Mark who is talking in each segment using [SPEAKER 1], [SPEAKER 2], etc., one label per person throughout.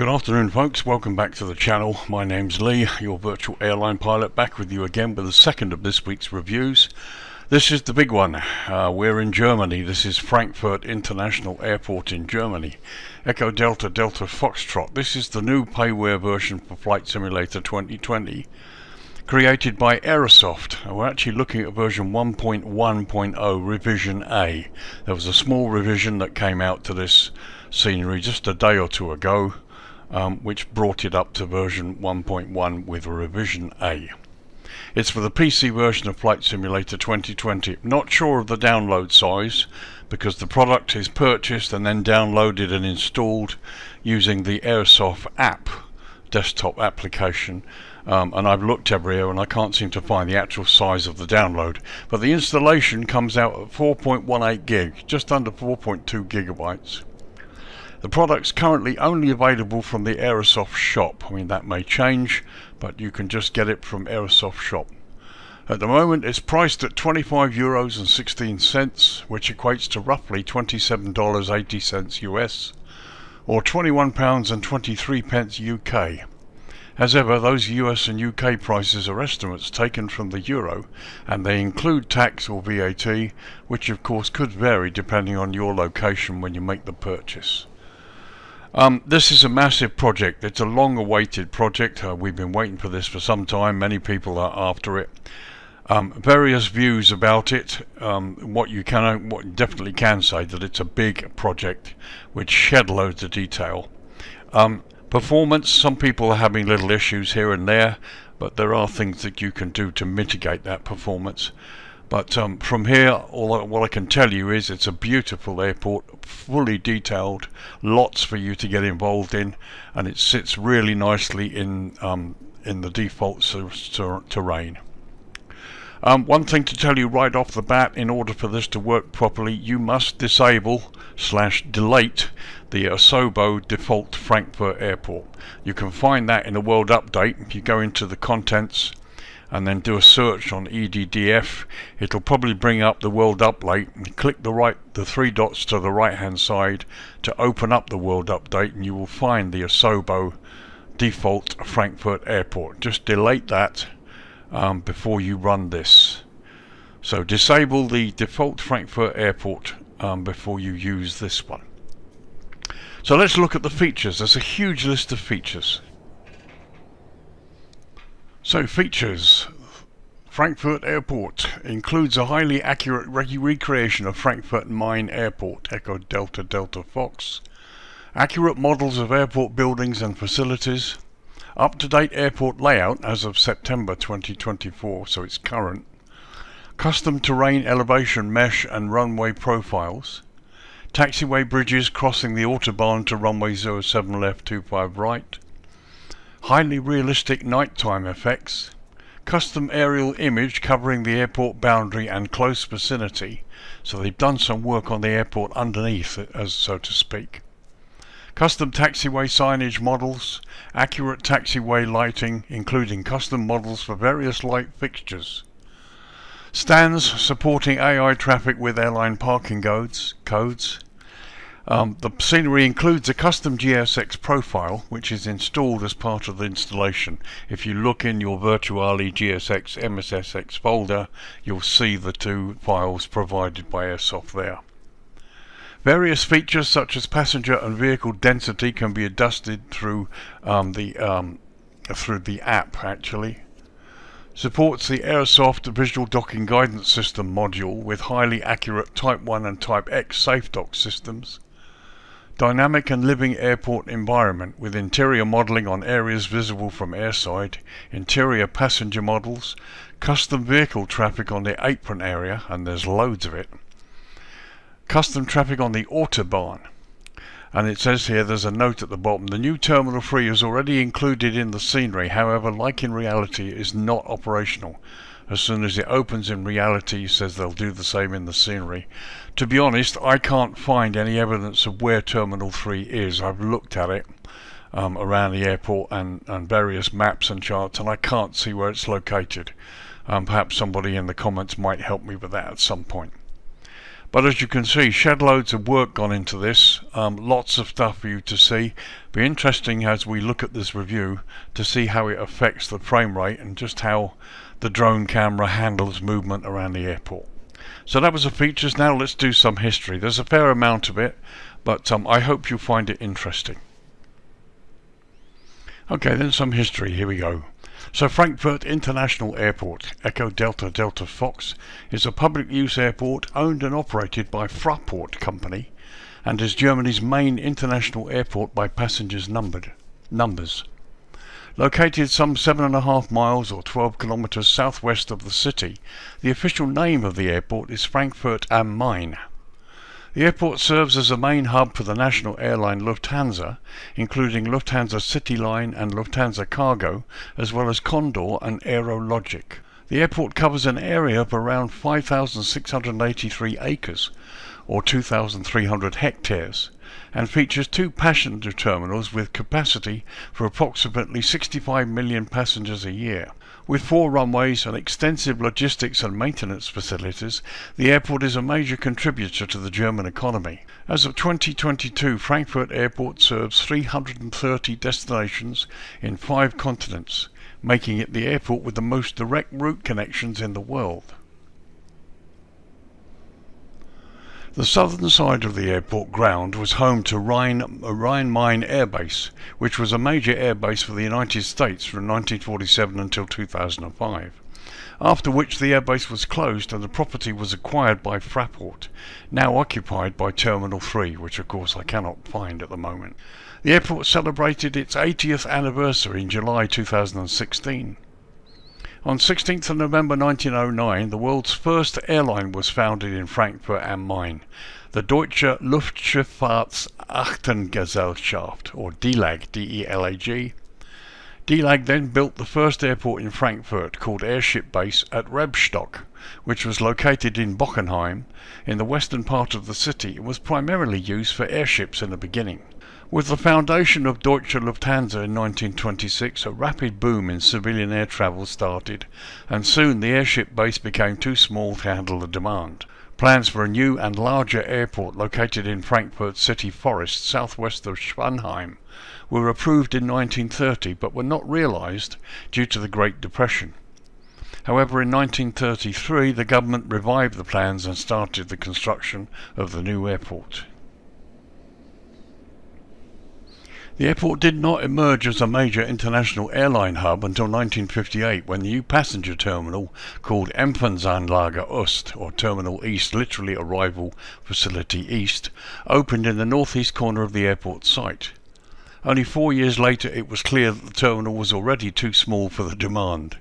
[SPEAKER 1] Well, good afternoon, folks. Welcome back to the channel. My name's Lee, your virtual airline pilot, back with you again with the second of this week's reviews. This is the big one. We're in Germany. This is Frankfurt International Airport in Germany. Echo Delta Delta Foxtrot. This is the new payware version for Flight Simulator 2020, created by Aerosoft. We're actually looking at version 1.1.0 revision A. There was a small revision that came out to this scenery just a day or two ago, which brought it up to version 1.1 with revision A. It's for the PC version of Flight Simulator 2020. Not sure of the download size, because the product is purchased and then downloaded and installed using the Aerosoft app, desktop application, and I've looked everywhere and I can't seem to find the actual size of the download. But the installation comes out at 4.18 gig, just under 4.2 gigabytes. The product's currently only available from the Aerosoft shop. I mean, that may change, but you can just get it from Aerosoft shop. At the moment, it's priced at €25.16, which equates to roughly $27.80 US, or £21.23 UK. As ever, those US and UK prices are estimates taken from the euro, and they include tax or VAT, which of course could vary depending on your location when you make the purchase. This is a massive project. It's a long-awaited project. We've been waiting for this for some time. Many people are after it. Various views about it. What you definitely can say that it's a big project which shed loads of detail. Performance, some people are having little issues here and there, but there are things that you can do to mitigate that performance. But from here, what I can tell you is it's a beautiful airport, fully detailed, lots for you to get involved in, and it sits really nicely in the default terrain. One thing to tell you right off the bat: in order for this to work properly, you must disable/delete the Aerosoft default Frankfurt Airport. You can find that in a world update. If you go into the contents and then do a search on EDDF, it'll probably bring up the world update, and click the three dots to the right hand side to open up the world update, and you will find the Aerosoft default Frankfurt Airport. Just delete that before you run this. So disable the default Frankfurt Airport before you use this one. So let's look at the features. There's a huge list of features. So features. Frankfurt Airport includes a highly accurate recreation of Frankfurt Main Airport, Echo Delta Delta Fox, accurate models of airport buildings and facilities, up-to-date airport layout as of September 2024, so it's current, custom terrain elevation mesh and runway profiles, taxiway bridges crossing the Autobahn to runway 07 left 25 right, highly realistic nighttime effects, custom aerial image covering the airport boundary and close vicinity, so they've done some work on the airport underneath, as so to speak. Custom taxiway signage models, accurate taxiway lighting, including custom models for various light fixtures. Stands supporting AI traffic with airline parking codes. The scenery includes a custom GSX profile, which is installed as part of the installation. If you look in your VirtualAirlinePilot GSX MSFS folder, you'll see the two files provided by Aerosoft there. Various features such as passenger and vehicle density can be adjusted through the app. Actually, supports the Aerosoft Visual Docking Guidance System module with highly accurate Type 1 and Type X safe dock systems. Dynamic and living airport environment with interior modelling on areas visible from airside, interior passenger models, custom vehicle traffic on the apron area, and there's loads of it. Custom traffic on the Autobahn. And it says here, there's a note at the bottom, the new Terminal 3 is already included in the scenery, however, like in reality, it is not operational. As soon as it opens in reality, it says they'll do the same in the scenery. To be honest, I can't find any evidence of where Terminal 3 is. I've looked at it around the airport and various maps and charts, and I can't see where it's located. Perhaps somebody in the comments might help me with that at some point. But as you can see, shed loads of work gone into this, lots of stuff for you to see. Be interesting as we look at this review to see how it affects the frame rate and just how the drone camera handles movement around the airport. So that was the features. Now let's do some history. There's a fair amount of it, but I hope you find it interesting. Okay, then some history. Here we go. So Frankfurt International Airport, Echo Delta Delta Fox, is a public use airport owned and operated by Fraport Company and is Germany's main international airport by passengers numbers. Located some 7.5 miles or 12 kilometers southwest of the city, the official name of the airport is Frankfurt am Main. The airport serves as a main hub for the national airline Lufthansa, including Lufthansa CityLine and Lufthansa Cargo, as well as Condor and Aerologic. The airport covers an area of around 5,683 acres, or 2,300 hectares, and features 2 passenger terminals with capacity for approximately 65 million passengers a year. With 4 runways and extensive logistics and maintenance facilities, the airport is a major contributor to the German economy. As of 2022, Frankfurt Airport serves 330 destinations in 5 continents, making it the airport with the most direct route connections in the world. The southern side of the airport ground was home to Rhein-Main Air Base, which was a major air base for the United States from 1947 until 2005, after which the airbase was closed and the property was acquired by Fraport, now occupied by Terminal 3, which of course I cannot find at the moment. The airport celebrated its 80th anniversary in July 2016. On 16th of November 1909, the world's first airline was founded in Frankfurt am Main, the Deutsche Luftschifffahrtsachtengesellschaft, or DELAG, D-E-L-A-G. DELAG then built the first airport in Frankfurt, called Airship Base at Rebstock, which was located in Bockenheim, in the western part of the city, and was primarily used for airships in the beginning. With the foundation of Deutsche Lufthansa in 1926, a rapid boom in civilian air travel started, and soon the airship base became too small to handle the demand. Plans for a new and larger airport located in Frankfurt city forest southwest of Schwanheim were approved in 1930 but were not realized due to the Great Depression. However, in 1933 the government revived the plans and started the construction of the new airport. The airport did not emerge as a major international airline hub until 1958, when the new passenger terminal called Empfangsanlage Ost, or Terminal East, literally Arrival Facility East, opened in the northeast corner of the airport site. Only 4 years later it was clear that the terminal was already too small for the demand.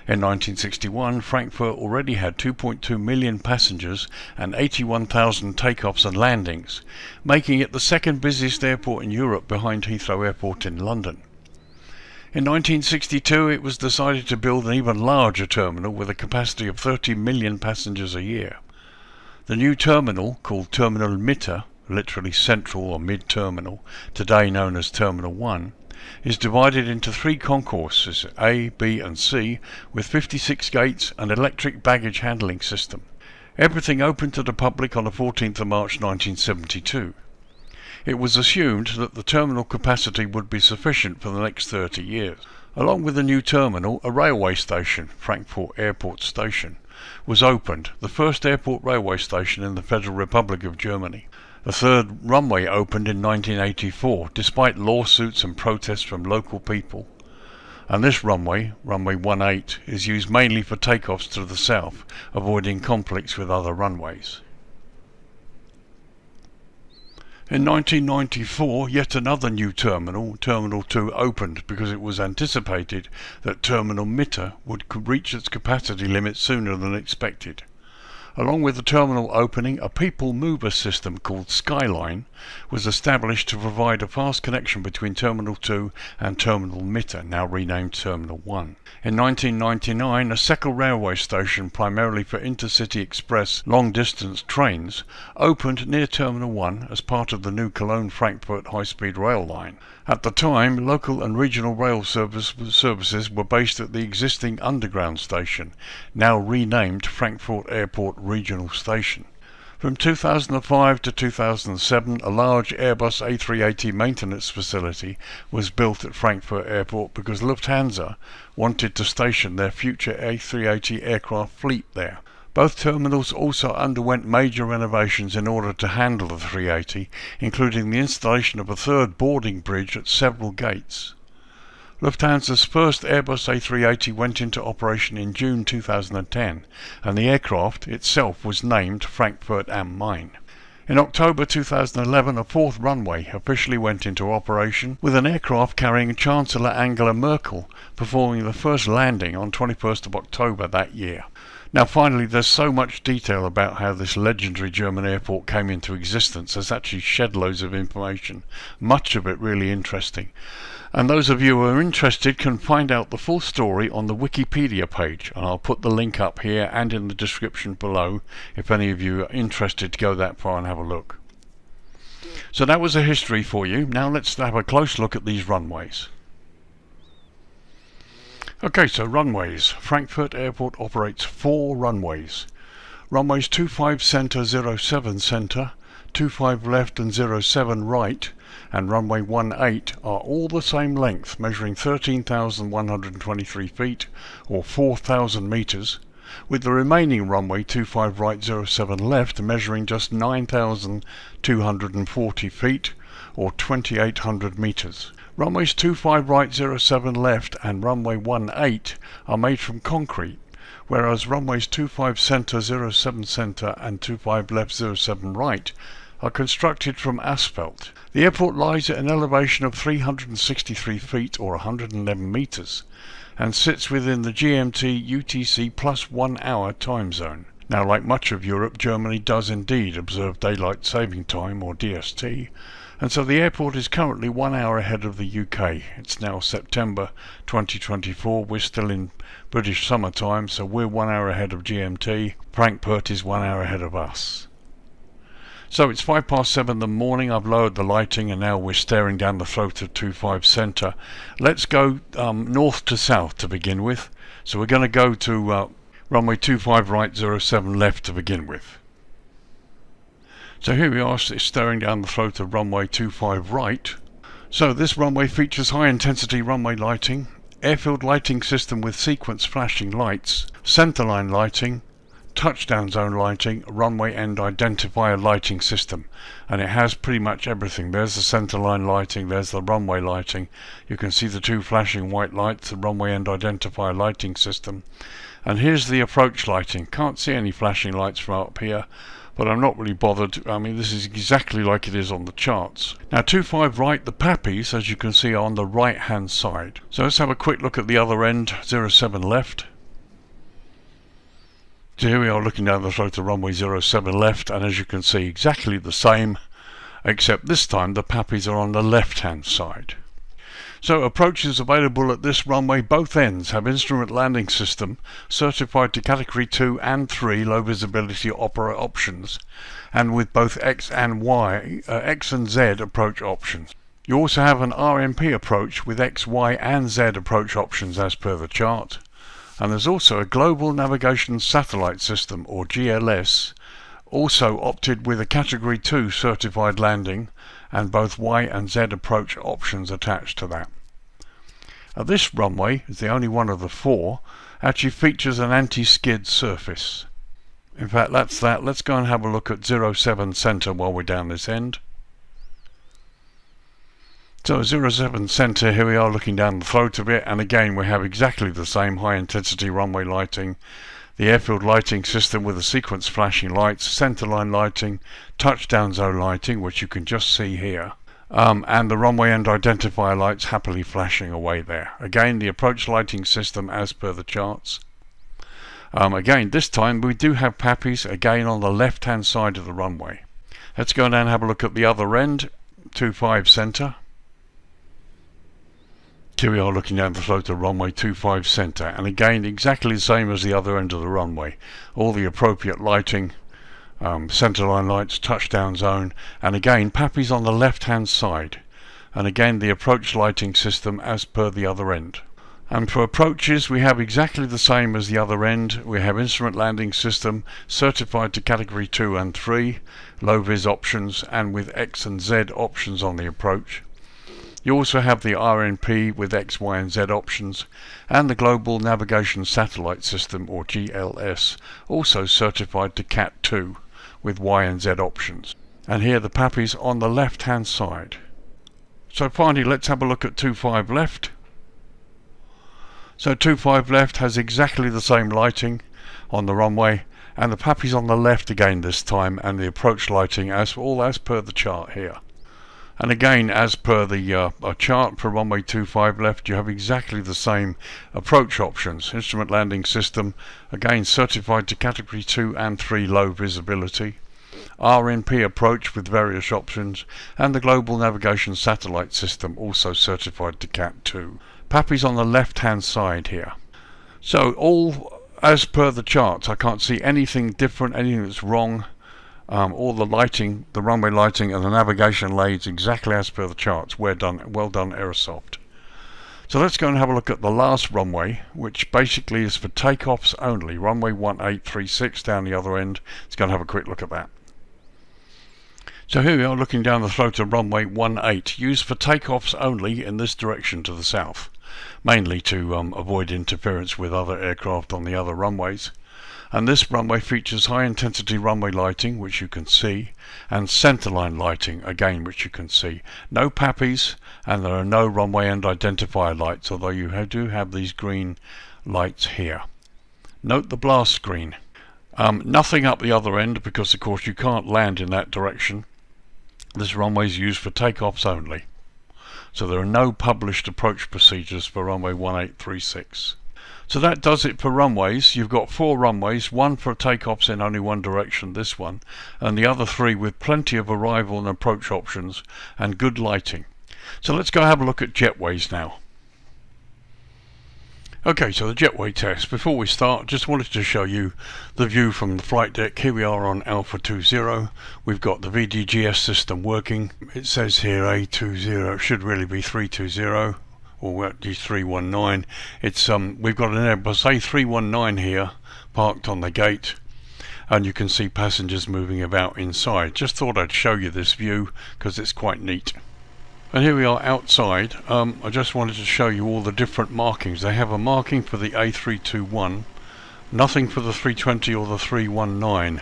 [SPEAKER 1] In 1961, Frankfurt already had 2.2 million passengers and 81,000 takeoffs and landings, making it the second busiest airport in Europe behind Heathrow Airport in London. In 1962, it was decided to build an even larger terminal with a capacity of 30 million passengers a year. The new terminal, called Terminal Mitte, literally central or mid-terminal, today known as Terminal 1, is divided into 3 concourses, A, B and C, with 56 gates and electric baggage handling system. Everything opened to the public on the 14th of March 1972. It was assumed that the terminal capacity would be sufficient for the next 30 years. Along with the new terminal, a railway station, Frankfurt Airport Station, was opened, the first airport railway station in the Federal Republic of Germany. The third runway opened in 1984, despite lawsuits and protests from local people. And this runway, runway 18, is used mainly for takeoffs to the south, avoiding conflicts with other runways. In 1994, yet another new terminal, Terminal 2, opened because it was anticipated that Terminal Mitte would reach its capacity limit sooner than expected. Along with the terminal opening, a people mover system called Skyline was established to provide a fast connection between Terminal 2 and Terminal Mitte, now renamed Terminal 1. In 1999, a second railway station, primarily for intercity express long-distance trains, opened near Terminal 1 as part of the new Cologne-Frankfurt high-speed rail line. At the time, local and regional rail services were based at the existing underground station, now renamed Frankfurt Airport Regional Station. From 2005 to 2007, a large Airbus A380 maintenance facility was built at Frankfurt Airport because Lufthansa wanted to station their future A380 aircraft fleet there. Both terminals also underwent major renovations in order to handle the 380, including the installation of a third boarding bridge at several gates. Lufthansa's first Airbus A380 went into operation in June 2010, and the aircraft itself was named Frankfurt am Main. In October 2011, a fourth runway officially went into operation, with an aircraft carrying Chancellor Angela Merkel performing the first landing on 21st of October that year. Now finally, there's so much detail about how this legendary German airport came into existence. There's actually shed loads of information, much of it really interesting. And those of you who are interested can find out the full story on the Wikipedia page, and I'll put the link up here and in the description below if any of you are interested to go that far and have a look. So that was a history for you. Now let's have a close look at these runways. Okay, so runways. Frankfurt Airport operates 4 runways. Runways 25 Center 07 Center, 25 Left and 07 Right, and runway 18 are all the same length, measuring 13,123 feet or 4,000 meters, with the remaining runway 25 Right 07 Left measuring just 9,240 feet or 2,800 meters. Runways 25 Right 07 Left and runway 18 are made from concrete, whereas runways 25 Center 07 Center and 25 Left 07 Right are constructed from asphalt. The airport lies at an elevation of 363 feet or 111 meters and sits within the GMT UTC plus 1 hour time zone. Now, like much of Europe, Germany does indeed observe daylight saving time or DST, and so the airport is currently 1 hour ahead of the UK. It's now September 2024. We're still in British summertime, so we're 1 hour ahead of GMT. Frankfurt is 1 hour ahead of us. So it's 7:05 in the morning. I've lowered the lighting and now we're staring down the throat of 25 Center. Let's go north to south to begin with. So we're going to go to runway 25 Right 07 Left to begin with. So here we are, staring down the throat of runway 25 Right. So this runway features high intensity runway lighting, airfield lighting system with sequence flashing lights, centerline lighting, touchdown zone lighting, runway end identifier lighting system, and it has pretty much everything. There's the centerline lighting, there's the runway lighting, you can see the 2 flashing white lights, the runway end identifier lighting system, and here's the approach lighting. Can't see any flashing lights from up here, but I'm not really bothered. I mean, this is exactly like it is on the charts. Now 25 Right, the Pappies, as you can see, are on the right hand side. So let's have a quick look at the other end, 07 Left. So here we are looking down the throat of runway 07 Left, and as you can see, exactly the same, except this time the Pappies are on the left hand side. So approaches available at this runway, both ends have instrument landing system certified to category 2 and 3 low visibility options, and with both X and Z approach options. You also have an RMP approach with X, Y and Z approach options as per the chart. And there's also a Global Navigation Satellite System, or GLS, also opted with a Category 2 certified landing, and both Y and Z approach options attached to that. This runway is the only one of the 4, actually features an anti-skid surface. In fact, that's that. Let's go and have a look at 07 Center while we're down this end. So 07 Center, here we are looking down the throat of it, and again we have exactly the same high intensity runway lighting, the airfield lighting system with the sequence flashing lights, centerline lighting, touchdown zone lighting, which you can just see here, and the runway end identifier lights happily flashing away there. Again, the approach lighting system as per the charts. Again, this time we do have Pappies again on the left hand side of the runway. Let's go down and have a look at the other end, 25 Center. Here we are looking down the throat of runway 25 Center, and again exactly the same as the other end of the runway. All the appropriate lighting, centerline lights, touchdown zone, and again Pappies on the left hand side, and again the approach lighting system as per the other end. And for approaches, we have exactly the same as the other end. We have instrument landing system certified to category 2 and 3, low vis options, and with X and Z options on the approach. You also have the RNP with X, Y and Z options, and the Global Navigation Satellite System, or GLS, also certified to Cat 2 with Y and Z options. And here the PAPI's on the left hand side. So finally, let's have a look at 25 left. So 25 left has exactly the same lighting on the runway, and the PAPI's on the left again this time, and the approach lighting as per the chart here. And again, as per the chart for runway 25 left, you have exactly the same approach options. Instrument landing system, again certified to category 2 and 3 low visibility. RNP approach with various options, and the Global Navigation Satellite System also certified to Cat 2. PAPI's on the left hand side here. So all as per the charts. I can't see anything different, anything that's wrong. All the lighting, the runway lighting and the navigation lays exactly as per the charts. Well done Aerosoft. So let's go and have a look at the last runway, which basically is for takeoffs only. Runway 1836 down the other end. Let's go and have a quick look at that. So here we are looking down the throat of runway 18, used for takeoffs only in this direction to the south, mainly to avoid interference with other aircraft on the other runways. And this runway features high intensity runway lighting, which you can see, and centerline lighting, again, which you can see. No PAPI's, and there are no runway end identifier lights, although you do have these green lights here. Note the blast screen. Nothing up the other end, because of course you can't land in that direction. This runway is used for takeoffs only. So there are no published approach procedures for runway 1836. So that does it for runways. You've got 4 runways, one for takeoffs in only one direction, this one, and the other 3 with plenty of arrival and approach options and good lighting. So let's go have a look at jetways now. Okay, so the jetway test. Before we start, just wanted to show you the view from the flight deck. Here we are on Alpha 20. We've got the VDGS system working. It says here A20, it should really be 320, or actually 319. It's we've got an Airbus A319 here parked on the gate, and you can see passengers moving about inside. Just thought I'd show you this view because it's quite neat. And here we are outside. I just wanted to show you all the different markings. They have a marking for the A321, nothing for the 320 or the 319.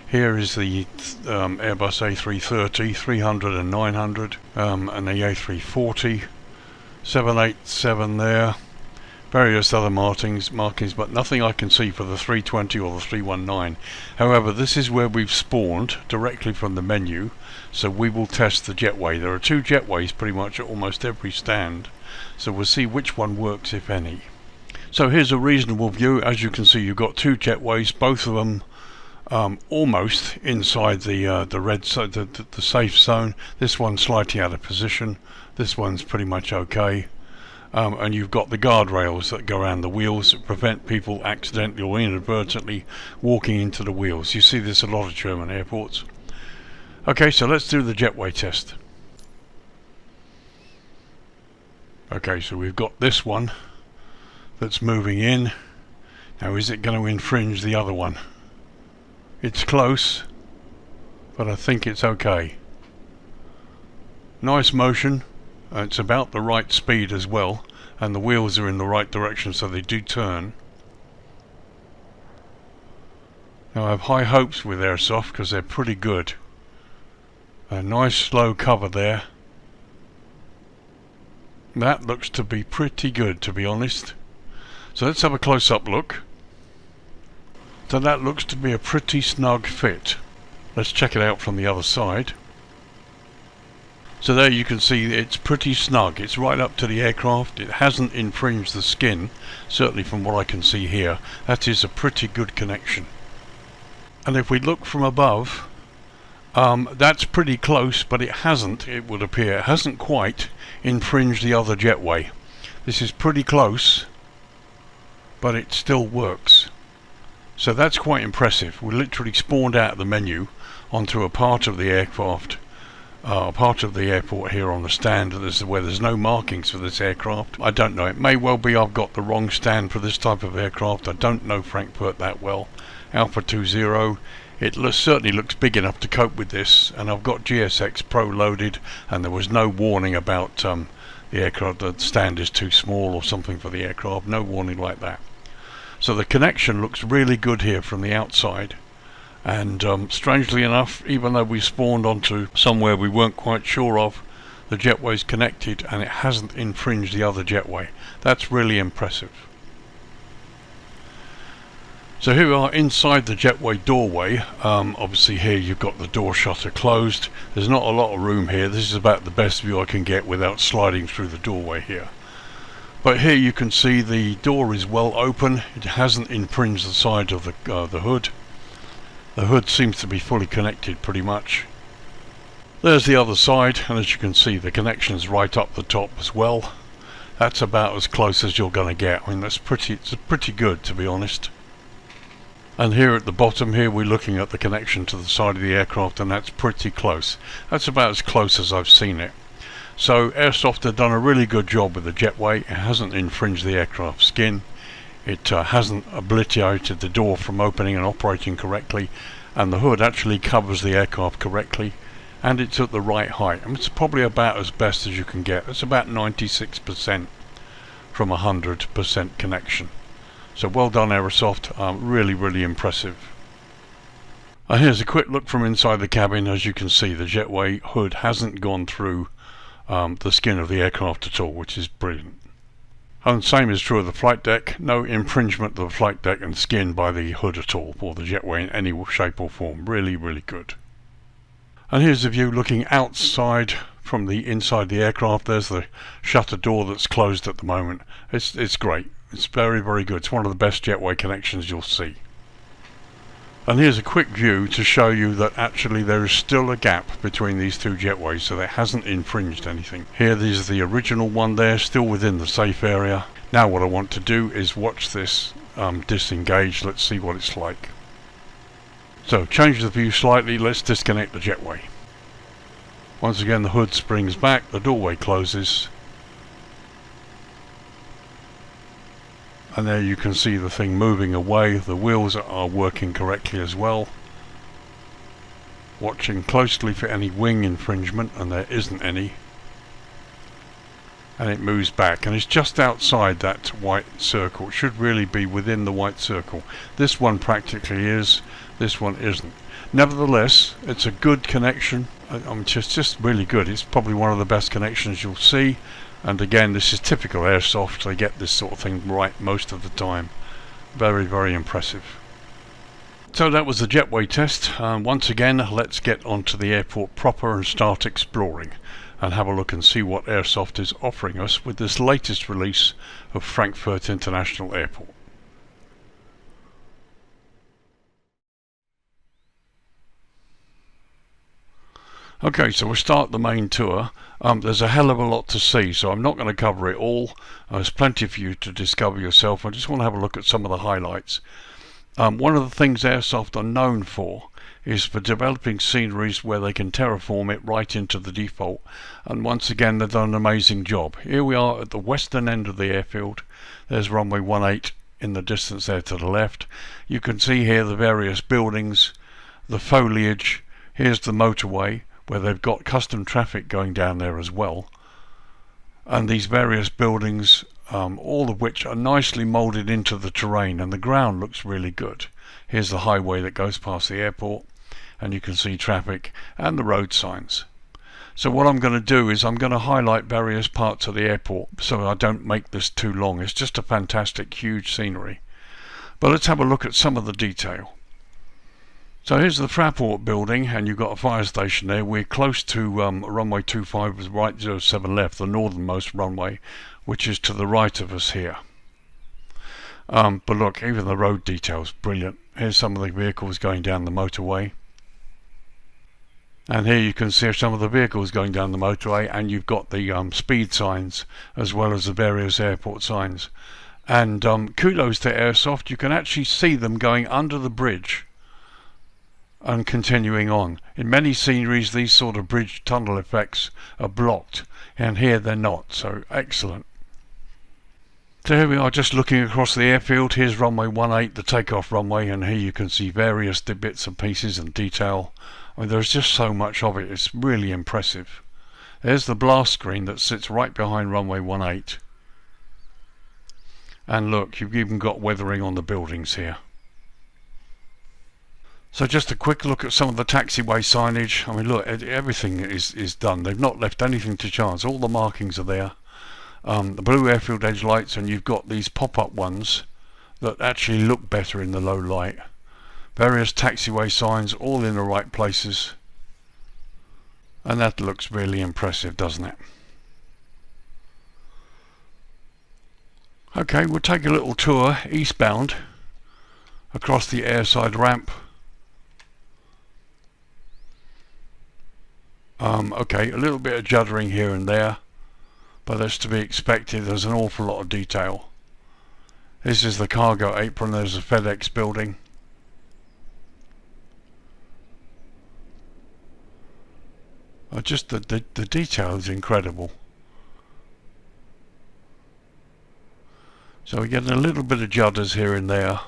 [SPEAKER 1] Here is the Airbus A330, 300 and 900, and the A340, 787 there. Various other markings, but nothing I can see for the 320 or the 319. However, this is where we've spawned directly from the menu, so we will test the jetway. There are 2 jetways pretty much at almost every stand, so we'll see which one works, if any. So here's a reasonable view. As you can see, you've got 2 jetways, both of them almost inside the red side, the safe zone. This one's slightly out of position. This one's pretty much okay. And you've got the guardrails that go around the wheels that prevent people accidentally or inadvertently walking into the wheels. You see this a lot of German airports. Okay, so let's do the jetway test. Okay, so we've got this one that's moving in. Now, is it going to infringe the other one? It's close, but I think it's okay. Nice motion. It's about the right speed as well, and the wheels are in the right direction, so they do turn. Now I have high hopes with Aerosoft because they're pretty good. A nice slow cover there. That looks to be pretty good, to be honest. So let's have a close-up look. So that looks to be a pretty snug fit. Let's check it out from the other side. So there you can see it's pretty snug. It's right up to the aircraft. It hasn't infringed the skin, certainly from what I can see here. That is a pretty good connection. And if we look from above, that's pretty close, but it hasn't, it would appear, it hasn't quite infringed the other jetway. This is pretty close, but it still works. So that's quite impressive. We literally spawned out of the menu onto a part of the aircraft part of the airport here on the stand where there's no markings for this aircraft. I don't know, it may well be I've got the wrong stand for this type of aircraft. I don't know Frankfurt that well. Alpha 20, it certainly looks big enough to cope with this, and I've got GSX Pro loaded, and there was no warning about the aircraft, the stand is too small or something for the aircraft, no warning like that. So the connection looks really good here from the outside. And strangely enough, even though we spawned onto somewhere we weren't quite sure of, the Jetway's connected and it hasn't infringed the other Jetway. That's really impressive. So here we are inside the Jetway doorway. Obviously here you've got the door shutter closed. There's not a lot of room here. This is about the best view I can get without sliding through the doorway here. But here you can see the door is well open. It hasn't infringed the side of the hood. The hood seems to be fully connected pretty much. There's the other side, and as you can see the connection's right up the top as well. That's about as close as you're going to get. I mean, it's pretty good, to be honest. And here at the bottom here we're looking at the connection to the side of the aircraft, and that's pretty close. That's about as close as I've seen it. So Aerosoft have done a really good job with the Jetway. It hasn't infringed the aircraft skin. It hasn't obliterated the door from opening and operating correctly, and the hood actually covers the aircraft correctly, and it's at the right height. I mean, it's probably about as best as you can get. It's about 96% from 100% connection. So well done Aerosoft, really impressive. And here's a quick look from inside the cabin. As you can see, the Jetway hood hasn't gone through the skin of the aircraft at all, which is brilliant. And the same is true of the flight deck. No infringement of the flight deck and skin by the hood at all, or the Jetway in any shape or form. Really good. And here's the view looking outside from the inside the aircraft. There's the shutter door that's closed at the moment. It's great. It's very good. It's one of the best Jetway connections you'll see. And here's a quick view to show you that actually there is still a gap between these two Jetways, so it hasn't infringed anything. Here there's the original one there, still within the safe area. Now what I want to do is watch this disengage. Let's see what it's like. So change the view slightly, let's disconnect the Jetway. Once again the hood springs back, the doorway closes. And there you can see the thing moving away. The wheels are working correctly as well. Watching closely for any wing infringement, and there isn't any. And it moves back, and it's just outside that white circle. It should really be within the white circle. This one practically is, this one isn't. Nevertheless, it's a good connection. Just really good. It's probably one of the best connections you'll see. And again, this is typical Aerosoft. They get this sort of thing right most of the time. Very impressive. So that was the Jetway test. Once again, let's get onto the airport proper and start exploring and have a look and see what Aerosoft is offering us with this latest release of Frankfurt International Airport. Okay, so we'll start the main tour. There's a hell of a lot to see, so I'm not going to cover it all. There's plenty for you to discover yourself. I just want to have a look at some of the highlights. One of the things Aerosoft are known for is for developing sceneries where they can terraform it right into the default, and once again they've done an amazing job. Here we are at the western end of the airfield. There's runway 18 in the distance there to the left. You can see here the various buildings, the foliage. Here's the motorway, where they've got custom traffic going down there as well, and these various buildings, all of which are nicely moulded into the terrain, and the ground looks really good. Here's the highway that goes past the airport, and you can see traffic and the road signs. So what I'm going to do is I'm going to highlight various parts of the airport so I don't make this too long. It's just a fantastic huge scenery, but let's have a look at some of the detail. So here's the Fraport building, and you've got a fire station there. We're close to runway 25 with right 07 left, the northernmost runway, which is to the right of us here. But look, even the road details, brilliant. Here's some of the vehicles going down the motorway. And here you can see some of the vehicles going down the motorway, and you've got the speed signs as well as the various airport signs. And kudos to Aerosoft, you can actually see them going under the bridge and continuing on. In many sceneries these sort of bridge tunnel effects are blocked, and here they're not, so excellent. So here we are, just looking across the airfield. Here's runway 18, the takeoff runway, and here you can see various bits and pieces and detail. I mean, there's just so much of it, it's really impressive. There's the blast screen that sits right behind runway 18. And look, you've even got weathering on the buildings here. So just a quick look at some of the taxiway signage. I mean, look, everything is done. They've not left anything to chance. All the markings are there. The blue airfield edge lights, and you've got these pop-up ones that actually look better in the low light. Various taxiway signs, all in the right places. And that looks really impressive, doesn't it? Okay, we'll take a little tour eastbound across the airside ramp. Okay, a little bit of juddering here and there, but that's to be expected. There's an awful lot of detail. This is the cargo apron. There's a FedEx building. Just the detail is incredible. So we get a little bit of judders here and there,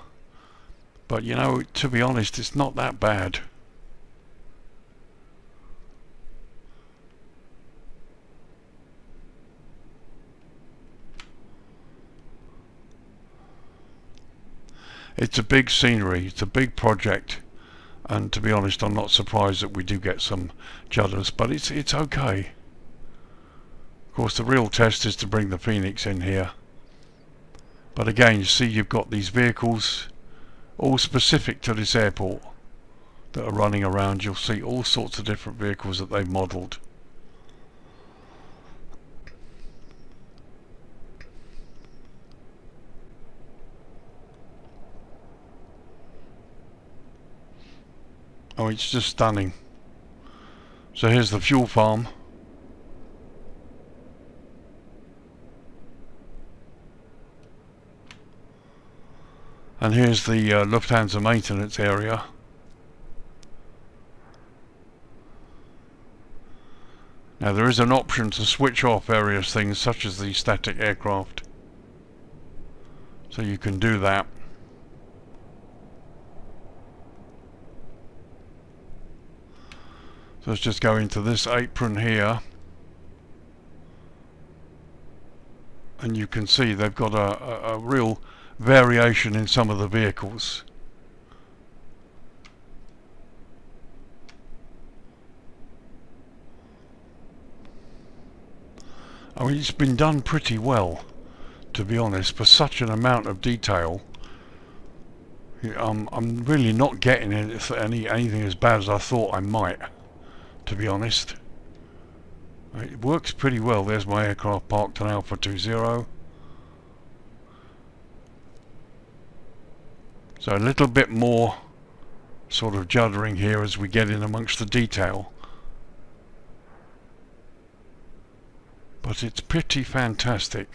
[SPEAKER 1] but you know, to be honest, it's not that bad. It's a big scenery, it's a big project, and to be honest, I'm not surprised that we do get some judders, but it's okay. Of course, the real test is to bring the Phoenix in here. But again, you see you've got these vehicles all specific to this airport that are running around. You'll see all sorts of different vehicles that they've modelled. Oh, it's just stunning. So here's the fuel farm. And here's the Lufthansa maintenance area. Now there is an option to switch off various things such as the static aircraft. So you can do that. So let's just go into this apron here. And you can see they've got a real variation in some of the vehicles. I mean, it's been done pretty well, to be honest, for such an amount of detail. I'm really not getting anything as bad as I thought I might, to be honest. It works pretty well. There's my aircraft parked on Alpha 20. So a little bit more sort of juddering here as we get in amongst the detail. But it's pretty fantastic.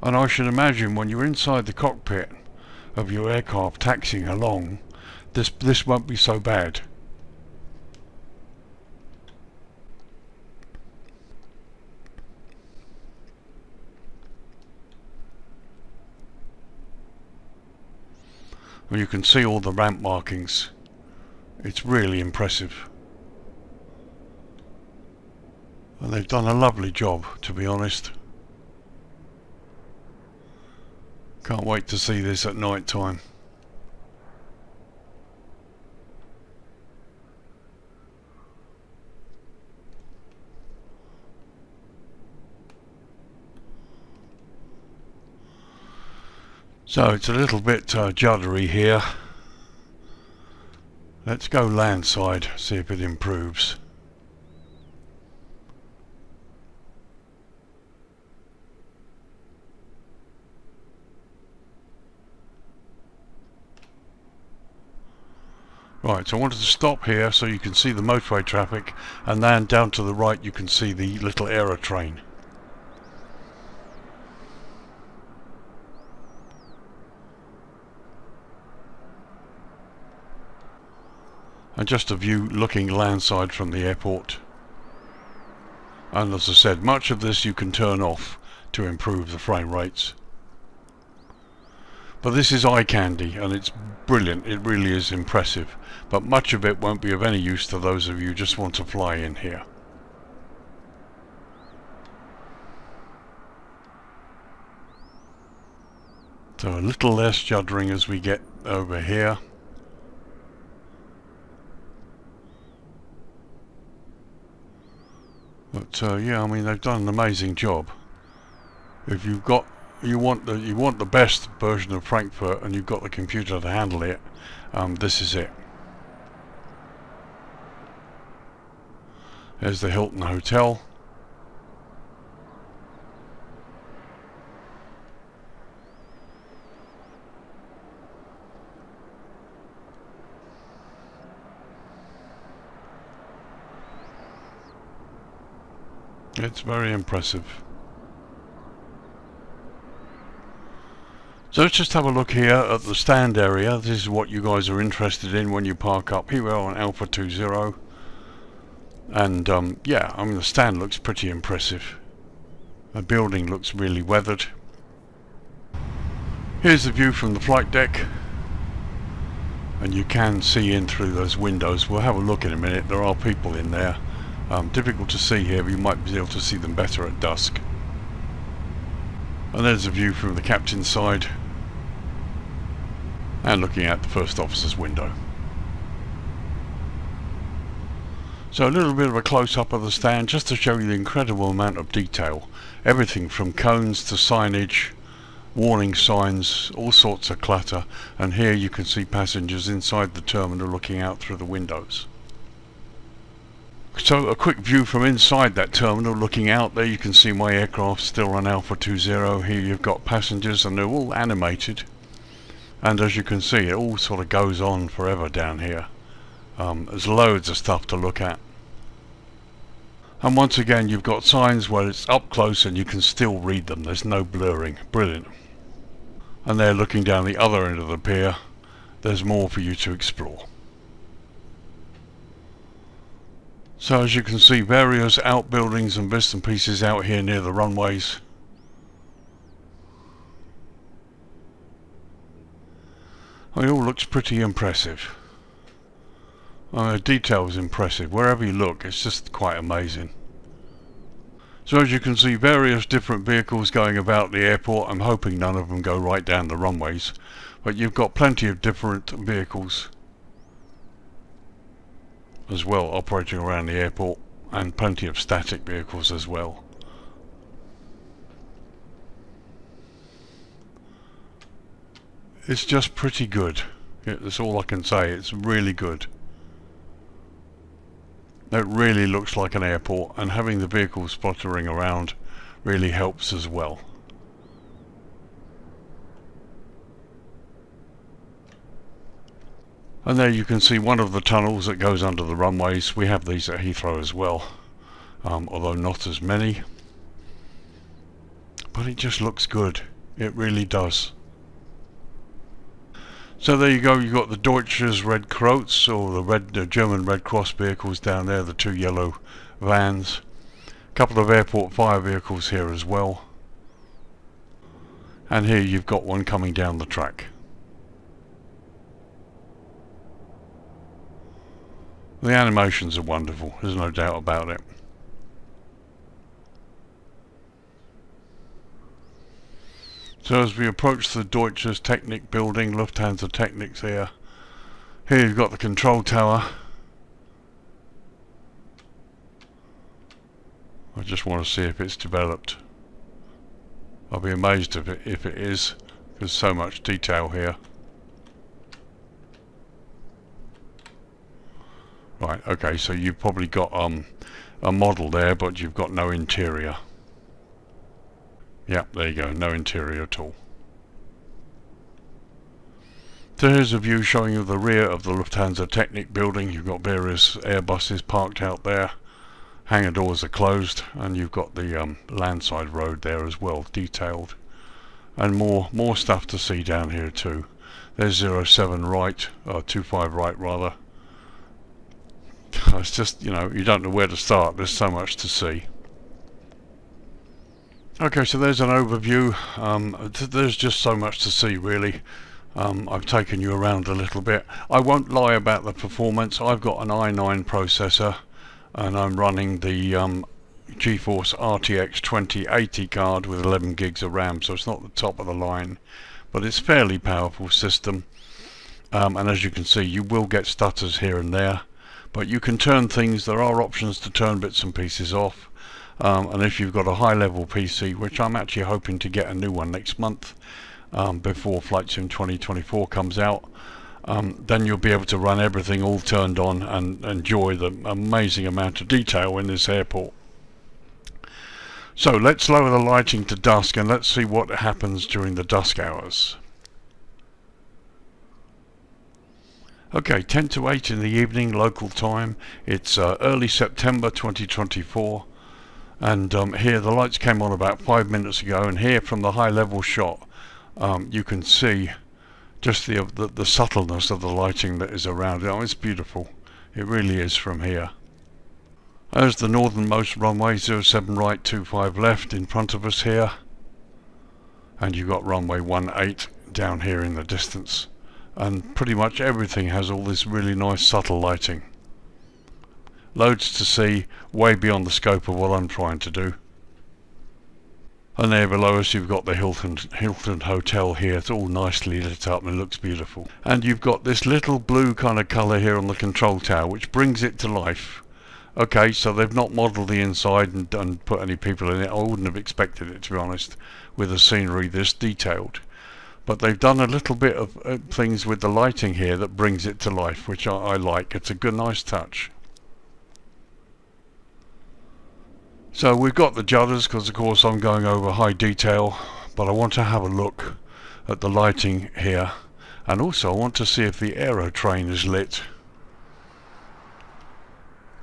[SPEAKER 1] And I should imagine when you're inside the cockpit of your aircraft taxiing along, this won't be so bad. Well, you can see all the ramp markings. It's really impressive. And they've done a lovely job, to be honest. Can't wait to see this at night time. So it's a little bit juddery here. Let's go landside, see if it improves. Right, so I wanted to stop here so you can see the motorway traffic, and then down to the right you can see the little aerotrain. and just a view looking landside from the airport. And as I said, much of this you can turn off to improve the frame rates. But this is eye candy and it's brilliant, it really is impressive, but much of it won't be of any use to those of you who just want to fly in here. So a little less juddering as we get over here. But yeah, I mean, they've done an amazing job. If you want the best version of Frankfurt and you've got the computer to handle it, this is it. There's the Hilton Hotel. It's very impressive. So let's just have a look here at the stand area. This is what you guys are interested in when you park up. Here we are on Alpha 20. And yeah, I mean the stand looks pretty impressive. The building looks really weathered. Here's the view from the flight deck. And you can see in through those windows. We'll have a look in a minute. There are people in there. Difficult to see here, but you might be able to see them better at dusk. And there's a view from the captain's side and looking out the first officer's window. So a little bit of a close-up of the stand just to show you the incredible amount of detail. Everything from cones to signage, warning signs, all sorts of clutter, and here you can see passengers inside the terminal looking out through the windows. So a quick view from inside that terminal looking out there. You can see my aircraft still on Alpha 20. Here you've got passengers and they're all animated, and as you can see it all sort of goes on forever down here. There's loads of stuff to look at, and once again you've got signs where it's up close and you can still read them. There's no blurring. Brilliant. And there looking down the other end of the pier, there's more for you to explore. So as you can see, various outbuildings and bits and pieces out here near the runways. It all looks pretty impressive. The detail is impressive. Wherever you look, it's just quite amazing. So as you can see, various different vehicles going about the airport. I'm hoping none of them go right down the runways, but you've got plenty of different vehicles as well operating around the airport, and plenty of static vehicles as well. It's just pretty good. That's all I can say. It's really good. It really looks like an airport, and having the vehicles fluttering around really helps as well. And there you can see one of the tunnels that goes under the runways. We have these at Heathrow as well, although not as many. But it just looks good. It really does. So there you go. You've got the Deutsches Red Kreuz, or the German Red Cross vehicles down there, the two yellow vans. A couple of airport fire vehicles here as well. And here you've got one coming down the track. The animations are wonderful, there's no doubt about it. So as we approach the Deutsches Technik building, Lufthansa Technik's here. Here you've got the control tower. I just want to see if it's developed. I'll be amazed if it is. There's so much detail here. Right, okay, so you've probably got a model there, but you've got no interior. Yep, there you go, no interior at all. So here's a view showing you the rear of the Lufthansa Technik building. You've got various Airbuses parked out there. Hangar doors are closed, and you've got the landside road there as well, detailed. And more stuff to see down here too. There's 07 right, or 25 right rather. it's just, you know, you don't know where to start. There's so much to see. Okay, so there's an overview. There's just so much to see, really. I've taken you around a little bit. I won't lie about the performance. I've got an i9 processor and I'm running the GeForce RTX 2080 card with 11 gigs of RAM, so it's not the top of the line, but it's a fairly powerful system. And as you can see, you will get stutters here and there, but you can turn things. There are options to turn bits and pieces off. And if you've got a high level PC, which I'm actually hoping to get a new one next month before Flight Sim 2024 comes out, then you'll be able to run everything all turned on and enjoy the amazing amount of detail in this airport. So let's lower the lighting to dusk and let's see what happens during the dusk hours. Okay, 10 to 8 in the evening local time. It's early September 2024. And here the lights came on about 5 minutes ago, and here from the high level shot you can see just the subtleness of the lighting that is around it. Oh, it's beautiful. It really is from here. There's the northernmost runway, 07 right, 25 left in front of us here. And you've got runway 18 down here in the distance. And pretty much everything has all this really nice subtle lighting. Loads to see, way beyond the scope of what I'm trying to do. And there below us you've got the Hilton Hotel here. It's all nicely lit up and it looks beautiful. And you've got this little blue kind of colour here on the control tower, which brings it to life. Okay, so they've not modelled the inside and put any people in it. I wouldn't have expected it, to be honest, with the scenery this detailed. But they've done a little bit of things with the lighting here that brings it to life, which I like. It's a good, nice touch. So we've got the judders because of course I'm going over high detail, but I want to have a look at the lighting here, and also I want to see if the aero train is lit.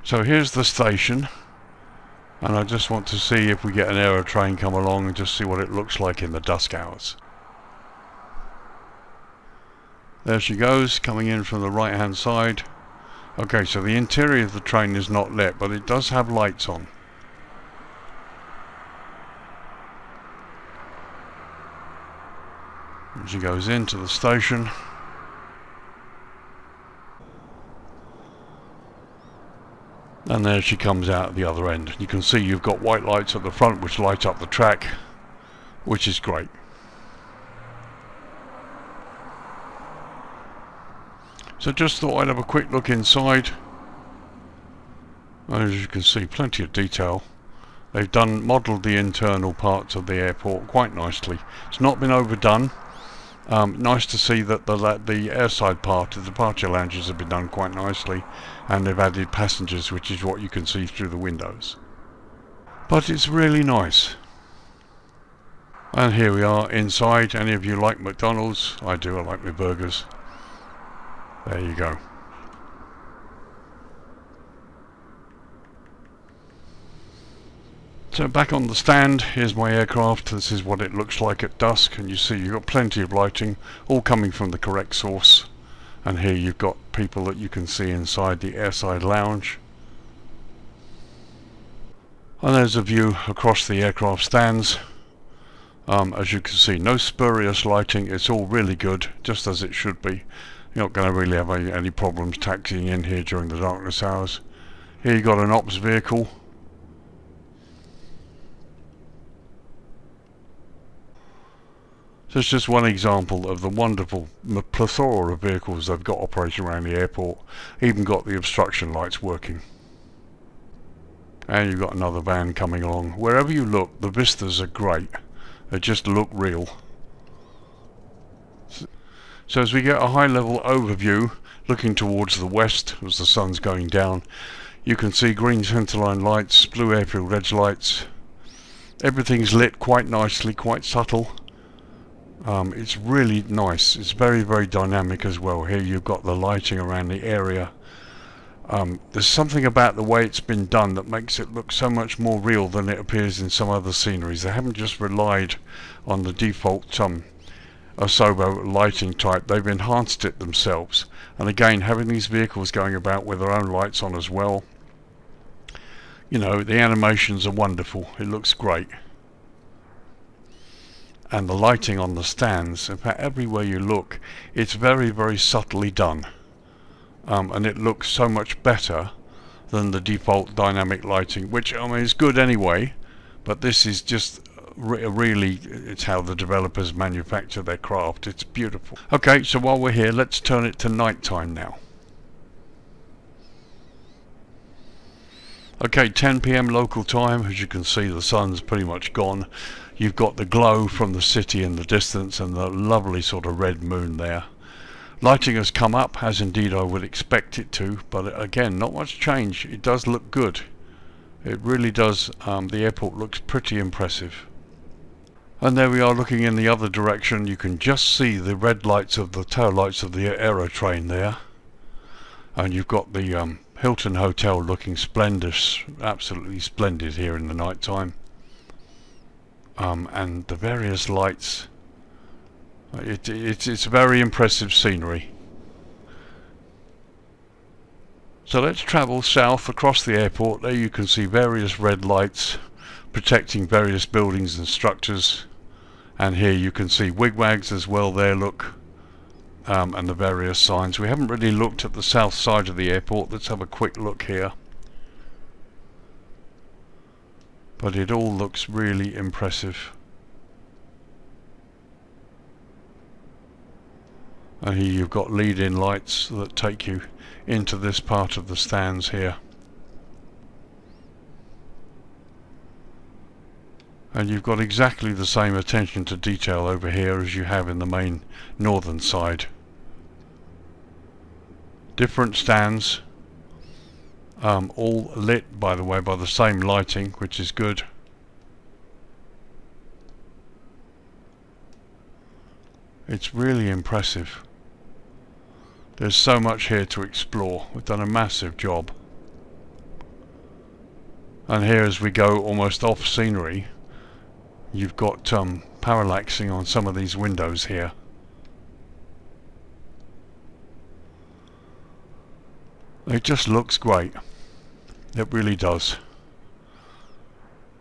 [SPEAKER 1] So here's the station, and I just want to see if we get an aero train come along and just see what it looks like in the dusk hours. There she goes, coming in from the right hand side. Okay, so the interior of the train is not lit, but it does have lights on. And she goes into the station. And there she comes out at the other end. You can see you've got white lights at the front which light up the track, which is great. So just thought I'd have a quick look inside. As you can see, plenty of detail. They've modelled the internal parts of the airport quite nicely. It's not been overdone. Nice to see that the airside part, the departure lounges, have been done quite nicely, and they've added passengers, which is what you can see through the windows. But it's really nice. And here we are inside. Any of you like McDonald's? I do, I like my burgers. There you go. So back on the stand, here's my aircraft. This is what it looks like at dusk, and you see you've got plenty of lighting, all coming from the correct source. And here you've got people that you can see inside the airside lounge. And there's a view across the aircraft stands. As you can see, no spurious lighting, it's all really good, just as it should be. You're not going to really have any problems taxiing in here during the darkness hours. Here you've got an ops vehicle. So it's just one example of the wonderful plethora of vehicles they've got operating around the airport. Even got the obstruction lights working. And you've got another van coming along. Wherever you look, the vistas are great. They just look real. So as we get a high level overview, looking towards the west as the sun's going down, you can see green centerline lights, blue airfield edge lights. Everything's lit quite nicely, quite subtle. It's really nice. It's very, very dynamic as well. Here you've got the lighting around the area. There's something about the way it's been done that makes it look so much more real than it appears in some other sceneries. They haven't just relied on the default Asobo lighting type. They've enhanced it themselves, and again, having these vehicles going about with their own lights on as well, you know, the animations are wonderful. It looks great. And the lighting on the stands, in fact everywhere you look, it's very, very subtly done, and it looks so much better than the default dynamic lighting, which I mean is good anyway, but this is just really, it's how the developers manufacture their craft. It's beautiful. Okay, so while we're here, let's turn it to night time now. Okay, 10 PM local time. As you can see, the sun's pretty much gone. You've got the glow from the city in the distance and the lovely sort of red moon there. Lighting has come up, as indeed I would expect it to, but again, not much change. It does look good. It really does. The airport looks pretty impressive. And there we are looking in the other direction. You can just see the red lights of the tail lights of the aero train there. And you've got the Hilton Hotel looking splendid, absolutely splendid here in the night time. And the various lights, it's very impressive scenery. So let's travel south across the airport. There you can see various red lights protecting various buildings and structures, and here you can see wigwags as well there, look, and the various signs. We haven't really looked at the south side of the airport. Let's have a quick look here. But it all looks really impressive. And here you've got lead-in lights that take you into this part of the stands here. And you've got exactly the same attention to detail over here as you have in the main northern side. Different stands. All lit, by the way, by the same lighting, which is good. It's really impressive. There's so much here to explore. We've done a massive job. And here, as we go almost off scenery, you've got parallaxing on some of these windows here. It just looks great. It really does.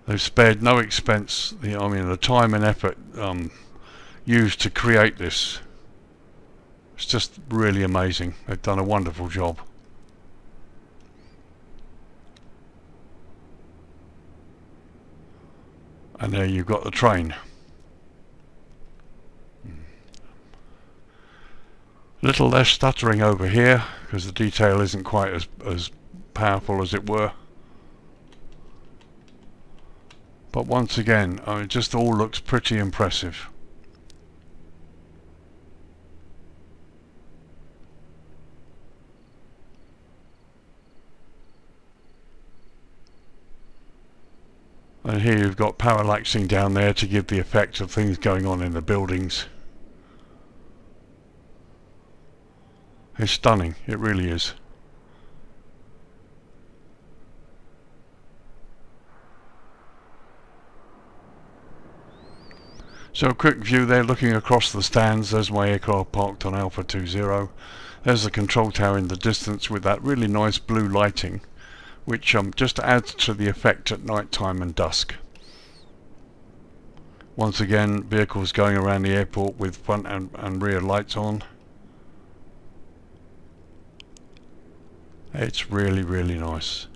[SPEAKER 1] They've spared no expense. I mean, the time and effort used to create this, it's just really amazing. They've done a wonderful job. And there you've got the train. A little less stuttering over here because the detail isn't quite as powerful as it were. But once again, it just all looks pretty impressive. And here you've got parallaxing down there to give the effect of things going on in the buildings. It's stunning, it really is. So a quick view there looking across the stands. There's my aircraft parked on Alpha 20. There's the control tower in the distance with that really nice blue lighting, which just adds to the effect at night time and dusk. Once again, vehicles going around the airport with front and rear lights on. It's really, really nice.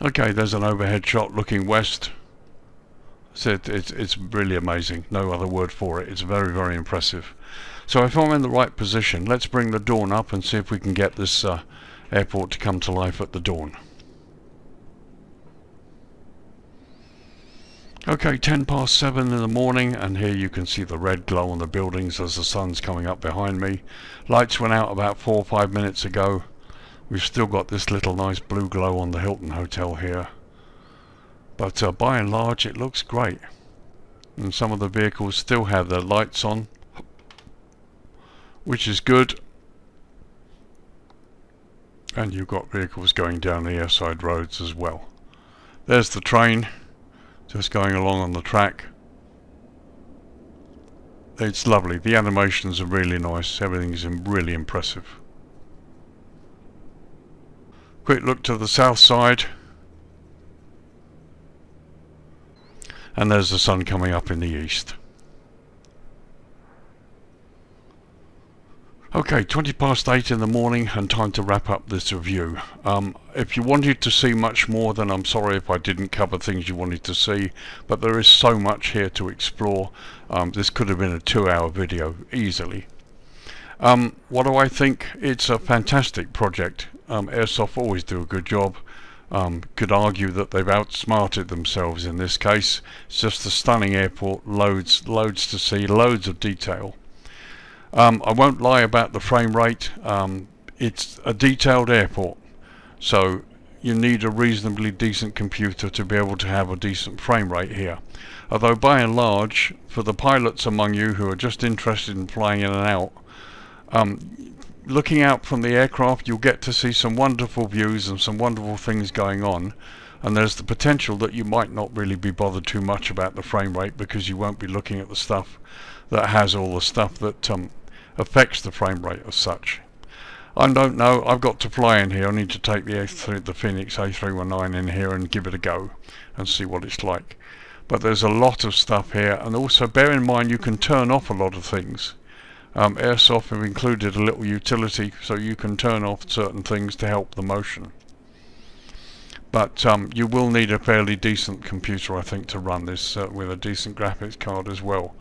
[SPEAKER 1] Okay, there's an overhead shot looking west. So it's really amazing. No other word for it. It's very, very impressive. So if I'm in the right position, let's bring the dawn up and see if we can get this airport to come to life at the dawn. Okay, 7:10 in the morning, and here you can see the red glow on the buildings as the sun's coming up behind me. Lights went out about 4 or 5 minutes ago. We've still got this little nice blue glow on the Hilton Hotel here. But by and large it looks great. And some of the vehicles still have their lights on, which is good. And you've got vehicles going down the airside roads as well. There's the train. just going along on the track. It's lovely. The animations are really nice. Everything is really impressive. Quick look to the south side. And there's the sun coming up in the east. Okay, 8:20 in the morning and time to wrap up this review. If you wanted to see much more, then I'm sorry if I didn't cover things you wanted to see, but there is so much here to explore. This could have been a 2-hour video easily. What do I think? It's a fantastic project. Aerosoft always do a good job. Could argue that they've outsmarted themselves in this case. It's just a stunning airport, loads to see, loads of detail. I won't lie about the frame rate. It's a detailed airport, so you need a reasonably decent computer to be able to have a decent frame rate here. Although by and large, for the pilots among you who are just interested in flying in and out, looking out from the aircraft, you'll get to see some wonderful views and some wonderful things going on, and there's the potential that you might not really be bothered too much about the frame rate because you won't be looking at the stuff that has all the stuff that affects the frame rate as such. I don't know, I've got to fly in here. I need to take the Phoenix A319 in here and give it a go and see what it's like. But there's a lot of stuff here, and also bear in mind you can turn off a lot of things. Aerosoft have included a little utility so you can turn off certain things to help the motion. But you will need a fairly decent computer, I think, to run this with a decent graphics card as well.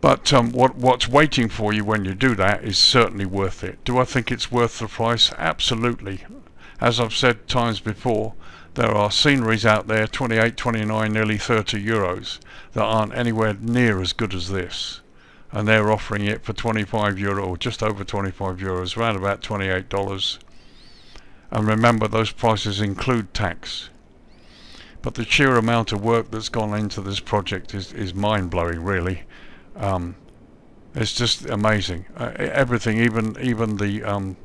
[SPEAKER 1] But what's waiting for you when you do that is certainly worth it. Do I think it's worth the price? Absolutely. As I've said times before, there are sceneries out there, 28, 29, nearly 30 euros, that aren't anywhere near as good as this. And they're offering it for 25 euro, or just over 25 euros, around about $28. And remember, those prices include tax. But the sheer amount of work that's gone into this project is mind-blowing, really. It's just amazing. Everything, even the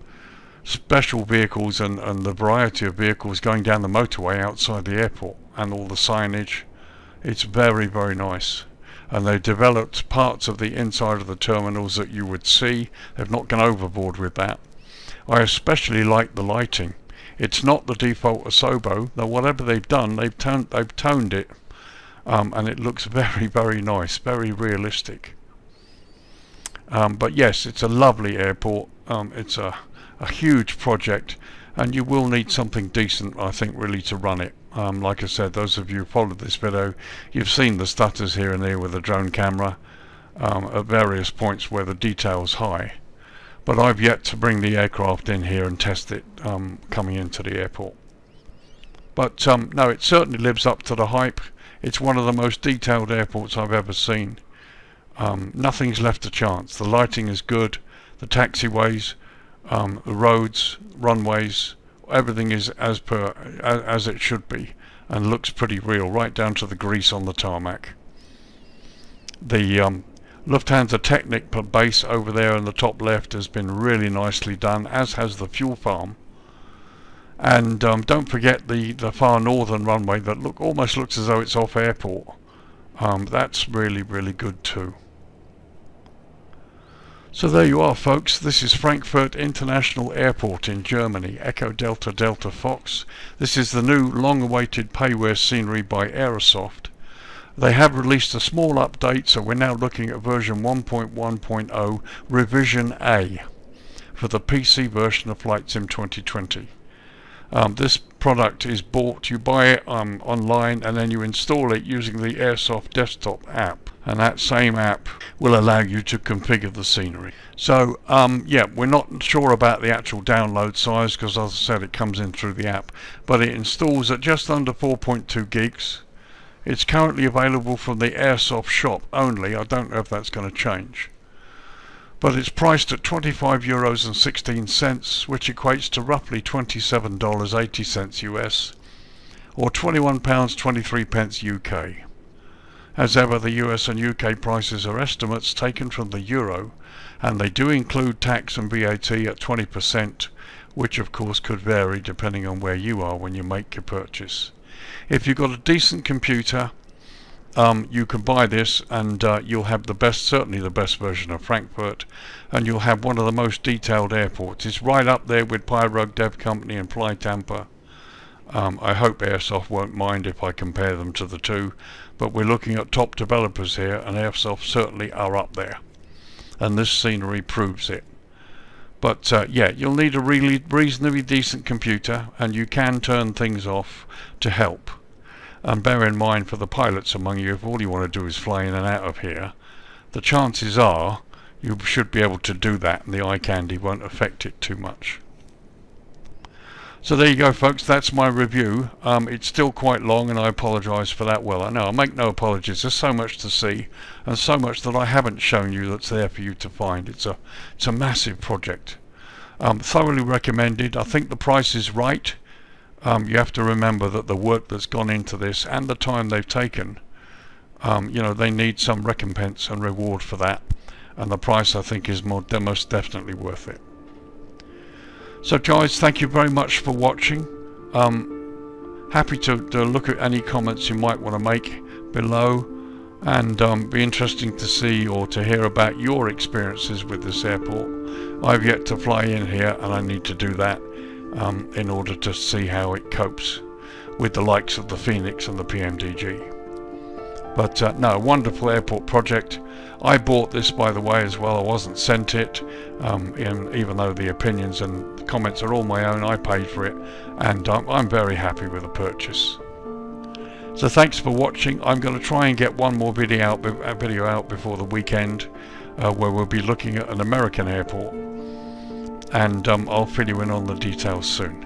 [SPEAKER 1] special vehicles and the variety of vehicles going down the motorway outside the airport, and all the signage. It's very, very nice. And they've developed parts of the inside of the terminals that you would see. They've not gone overboard with that. I especially like the lighting. It's not the default Asobo, though whatever they've done, they've toned it. And it looks very, very nice, very realistic. But yes, it's a lovely airport. It's a huge project, and you will need something decent, I think, really to run it. Like I said, those of you who followed this video, you've seen the stutters here and there with the drone camera at various points where the detail's high. But I've yet to bring the aircraft in here and test it coming into the airport. But no, it certainly lives up to the hype. It's one of the most detailed airports I've ever seen. Nothing's left to chance. The lighting is good, the taxiways, the roads, runways, everything is as it should be, and looks pretty real, right down to the grease on the tarmac. The Lufthansa Technik base over there in the top left has been really nicely done, as has the fuel farm. And don't forget the far northern runway that almost looks as though it's off airport. That's really, really good too. So there you are, folks. This is Frankfurt International Airport in Germany, Echo Delta Delta Fox. This is the new long-awaited payware scenery by Aerosoft. They have released a small update, so we're now looking at version 1.1.0 revision A for the PC version of Flight Sim 2020. This product is bought, you buy it online, and then you install it using the Aerosoft desktop app, and that same app will allow you to configure the scenery. So yeah, we're not sure about the actual download size because, as I said, it comes in through the app, but it installs at just under 4.2 gigs. It's currently available from the Aerosoft shop only. I don't know if that's going to change. But it's priced at €20.16, which equates to roughly $27.80 US, or £21.23 UK. As ever, the US and UK prices are estimates taken from the euro, and they do include tax and VAT at 20%, which of course could vary depending on where you are when you make your purchase. If you've got a decent computer, you can buy this, and you'll have certainly the best version of Frankfurt, and you'll have one of the most detailed airports. It's right up there with Pyrogue Dev Company and Fly Tampa. I hope Airsoft won't mind if I compare them to the two, but we're looking at top developers here, and Airsoft certainly are up there, and this scenery proves it. But yeah, you'll need a really reasonably decent computer, and you can turn things off to help. And bear in mind, for the pilots among you, if all you want to do is fly in and out of here, the chances are you should be able to do that, and the eye candy won't affect it too much. So there you go, folks, that's my review. It's still quite long, and I apologise for that. Well, I know, I make no apologies. There's so much to see, and so much that I haven't shown you that's there for you to find. It's a massive project. Thoroughly recommended. I think the price is right. You have to remember that the work that's gone into this and the time they've taken, you know, they need some recompense and reward for that, and the price, I think, is most definitely worth it. So guys, thank you very much for watching. Happy to look at any comments you might want to make below, and be interesting to see or to hear about your experiences with this airport. I've yet to fly in here, and I need to do that in order to see how it copes with the likes of the Phoenix and the PMDG. But no, wonderful airport project. I bought this, by the way, as well. I wasn't sent it, even though the opinions and the comments are all my own. I paid for it, and I'm very happy with the purchase. So thanks for watching. I'm going to try and get one more video out before the weekend, where we'll be looking at an American airport, and I'll fill you in on the details soon.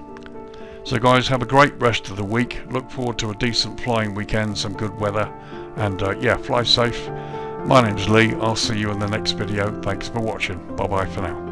[SPEAKER 1] So guys, have a great rest of the week. Look forward to a decent flying weekend, some good weather, and yeah, fly safe. My name's Lee. I'll see you in the next video. Thanks for watching. Bye bye for now.